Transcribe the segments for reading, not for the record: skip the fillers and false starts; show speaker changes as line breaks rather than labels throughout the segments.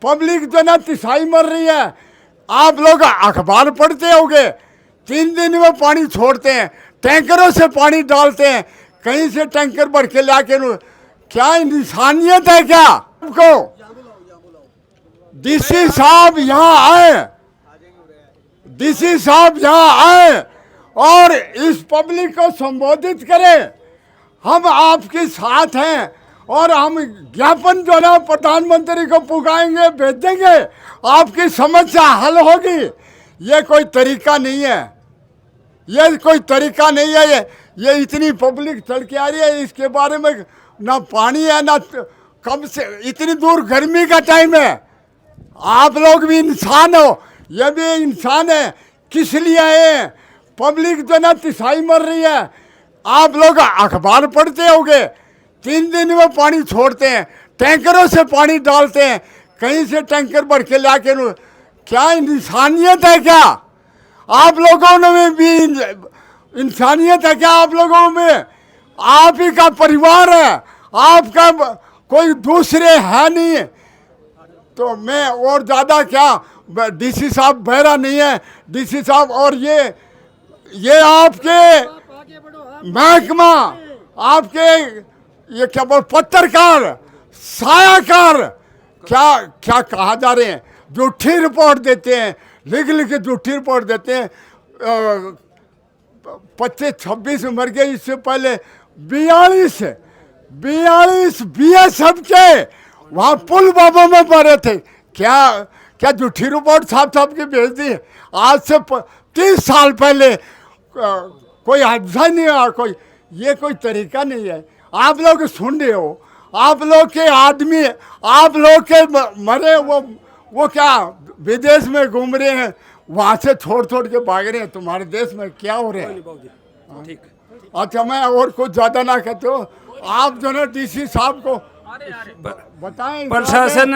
Public जो ना तिसाई मर रही है। आप लोग अखबार पढ़ते होंगे, 3 दिन में पानी छोड़ते हैं, टैंकरों से पानी डालते हैं, कहीं से टैंकर भर के लाके। क्या इंसानियत है क्या आपको? डीसी साहब यहाँ आए, डीसी साहब यहाँ आए और इस पब्लिक को संबोधित करें। हम आपके साथ हैं और हम ज्ञापन जो है प्रधानमंत्री को पुकारेंगे, भेजेंगे, आपकी समस्या हल होगी। ये कोई तरीका नहीं है, ये कोई तरीका नहीं है। ये इतनी पब्लिक चल के आ रही है, इसके बारे में ना पानी है ना कब से, इतनी दूर गर्मी का टाइम है। आप लोग भी इंसान हो, ये भी इंसान है। किस लिए आए? पब्लिक जो ना तिसाई मर रही है। आप लोग अखबार पढ़ते होंगे, 3 दिन में पानी छोड़ते हैं, टैंकरों से पानी डालते हैं, कहीं से टैंकर भर के लाके। क्या इंसानियत है क्या आप लोगों में भी? इंसानियत है क्या आप लोगों में? आप ही का परिवार है, आपका कोई दूसरे है नहीं। तो मैं और ज़्यादा क्या, डीसी साहब बहरा नहीं है, डीसी साहब। और ये आपके महकमा, आपके ये क्या बोल, पत्रकार, सायाकार, क्या कहा जा रहे हैं? झूठी रिपोर्ट देते हैं, लिख के झूठी रिपोर्ट देते हैं। 25-26 मर गए, इससे पहले 42 BSF के वहाँ पुलवामा में मरे थे। क्या झूठी रिपोर्ट साहब की भेज दी? आज से 30 साल पहले कोई हादसा नहीं हुआ। ये कोई तरीका नहीं है। आप लोग सुन रहे हो, आप लोग के आदमी, आप लोग के मरे वो क्या विदेश में घूम रहे हैं, वहाँ से छोड़ के भाग रहे हैं। तुम्हारे देश में क्या हो रहा है? ठीक। अच्छा, मैं और कुछ ज़्यादा ना कहते हो। आप जो है डीसी साहब को बताएं,
प्रशासन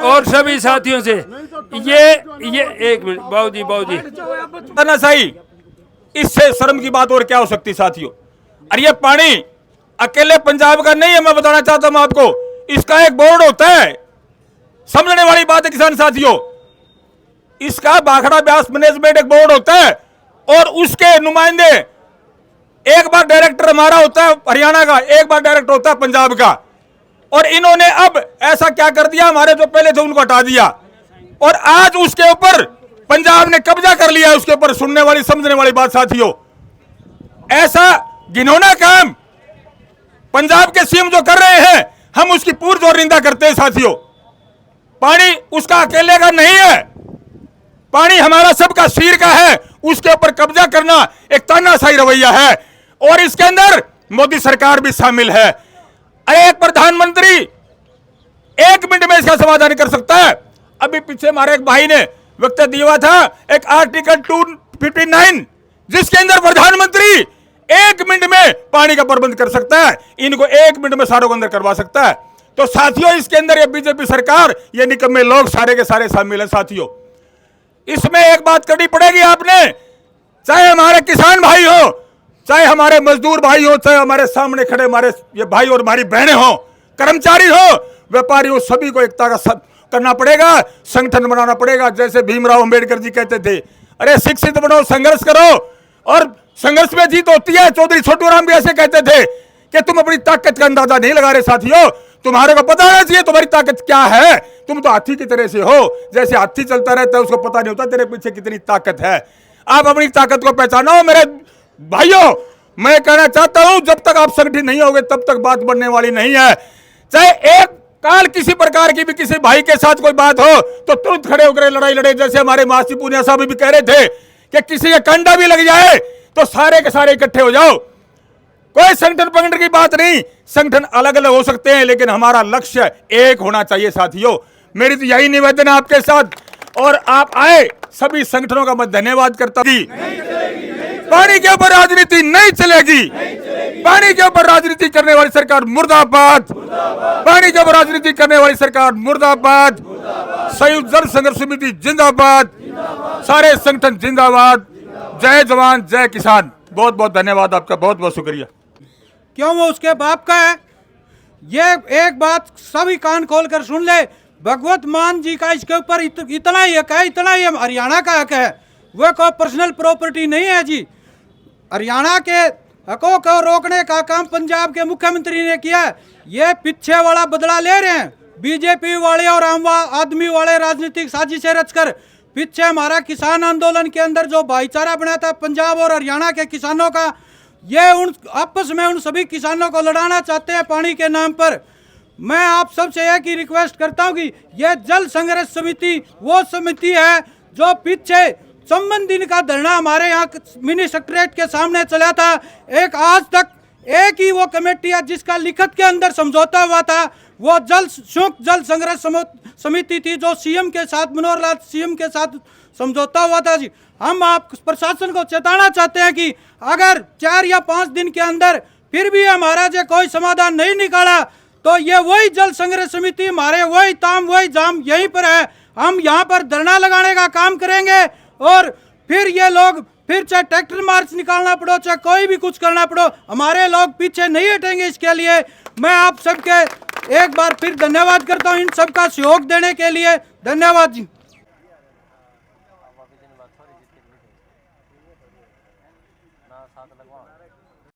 और सभी साथियों से ये एक मिनट बाबू जी
ना सही, इससे शर्म की बात और क्या हो सकती साथियों। अरे ये पानी अकेले पंजाब का नहीं है, मैं बताना चाहता हूं आपको, इसका एक बोर्ड होता है। समझने वाली बात है किसान साथियों, इसका भाखड़ा ब्यास मैनेजमेंट एक बोर्ड होता है और उसके नुमाइंदे, एक बार डायरेक्टर हमारा होता है हरियाणा का, एक बार डायरेक्टर होता है पंजाब का। और इन्होंने अब ऐसा क्या कर दिया, हमारे जो पहले थे उनको हटा दिया और आज उसके ऊपर पंजाब ने कब्जा कर लिया। उसके ऊपर सुनने वाली समझने वाली बात साथियों, ऐसा घिनौना काम पंजाब के सीएम जो कर रहे हैं, हम उसकी पुरजोर निंदा करते हैं साथियों। पानी उसका अकेले का नहीं है, पानी हमारा सबका सिर का है। उसके ऊपर कब्जा करना एक तानाशाही रवैया है और इसके अंदर मोदी सरकार भी शामिल है। अरे एक प्रधानमंत्री 1 मिनट में इसका समाधान कर सकता है। अभी पीछे हमारे एक भाई ने वक्त दिया था एक आर्टिकल 259 जिसके अंदर प्रधानमंत्री 1 मिनट में पानी का प्रबंध कर सकता है। इनको 1 मिनट में सारों को अंदर करवा सकता है। तो साथियों, इसके अंदर ये बीजेपी सरकार, ये निकम्मे लोग सारे के सारे शामिल हैं साथियों। इसमें एक बात करनी पड़ेगी आपने, चाहे हमारे किसान भाई हो, चाहे हमारे मजदूर भाई हो, चाहे हमारे सामने खड़े हमारे ये भाई और हमारी बहनें हो, कर्मचारी हो, व्यापारी हो, सभी को एकता का करना पड़ेगा, संगठन बनाना पड़ेगा। जैसे भीमराव अंबेडकर जी कहते थे, अरे शिक्षित बनो, संघर्ष करो और संघर्ष में जीत होती है। चौधरी छोटू राम भी ऐसे कहते थे कि तुम अपनी ताकत का अंदाजा नहीं लगा रहे साथियों, तुम्हारे को पता होना चाहिए तुम्हारी ताकत क्या है। तुम तो हाथी की तरह से हो, जैसे हाथी चलता रहता है उसको पता नहीं होता तेरे पीछे कितनी ताकत है। आप अपनी ताकत को पहचानो मेरे भाइयों। मैं कहना चाहता हूं, जब तक आप संगठित नहीं होगे तब तक बात बनने वाली नहीं है। चाहे एक काल किसी प्रकार की भी किसी भाई के साथ कोई बात हो तो तुरंत खड़े होकर लड़ाई लड़े। जैसे हमारे मासी पूनिया साहब भी कह रहे थे कि किसी का कंडा भी लग जाए तो सारे के सारे इकट्ठे हो जाओ। कोई संगठन पंगठन की बात नहीं, संगठन अलग अलग हो सकते हैं लेकिन हमारा लक्ष्य एक होना चाहिए साथियों। मेरी तो यही निवेदन है आपके साथ और आप आए सभी संगठनों का मैं धन्यवाद करता हूं। पानी के ऊपर राजनीति नहीं चलेगी, पानी के ऊपर राजनीति करने वाली सरकार मुर्दाबाद, पानी के ऊपर राजनीति करने वाली सरकार मुर्दाबाद, संयुक्त जन संघर्ष समिति जिंदाबाद, सारे संगठन जिंदाबाद। जय जवान जय किसान। बहुत बहुत धन्यवाद आपका, बहुत बहुत शुक्रिया।
क्यों वो उसके बाप का है, ये एक बात सभी कान खोल कर सुन ले। भगवत मान जी का इसके ऊपर इतना ही हक है, इतना ही हरियाणा का हक है, वह कोई पर्सनल प्रॉपर्टी नहीं है जी। हरियाणा के हकों को रोकने का काम पंजाब के मुख्यमंत्री ने किया है। ये पीछे वाला बदला ले रहे हैं बीजेपी वाले और आम आदमी वाले राजनीतिक साजिशें रचकर। पीछे हमारा किसान आंदोलन के अंदर जो भाईचारा बना था पंजाब और हरियाणा के किसानों का, ये उन आपस में उन सभी किसानों को लड़ाना चाहते हैं पानी के नाम पर। मैं आप सबसे एक ही रिक्वेस्ट करता हूं कि यह जल संघर्ष समिति वो समिति है जो पीछे संबंध दिन का धरना हमारे यहाँ मिनी सेक्रेटरीट के सामने चला था। एक आज तक एक ही वो कमेटी है जिसका लिखित के अंदर समझौता हुआ था, वो जल संघर्ष समिति थी जो सीएम के साथ, मनोहर लाल सीएम के साथ समझौता हुआ था जी। हम आप प्रशासन को चेताना चाहते हैं कि अगर 4 या 5 दिन के अंदर फिर भी हमारा जो कोई समाधान नहीं निकाला तो ये वही जल संघर्ष समिति हमारे वही ताम वही जाम यहीं पर है। हम यहाँ पर धरना लगाने का काम करेंगे और फिर ये लोग फिर चाहे ट्रैक्टर मार्च निकालना पड़ो चाहे कोई भी कुछ करना पड़ो, हमारे लोग पीछे नहीं हटेंगे। इसके लिए मैं आप सबके एक बार फिर धन्यवाद करता हूँ, इन सबका सहयोग देने के लिए धन्यवाद जी।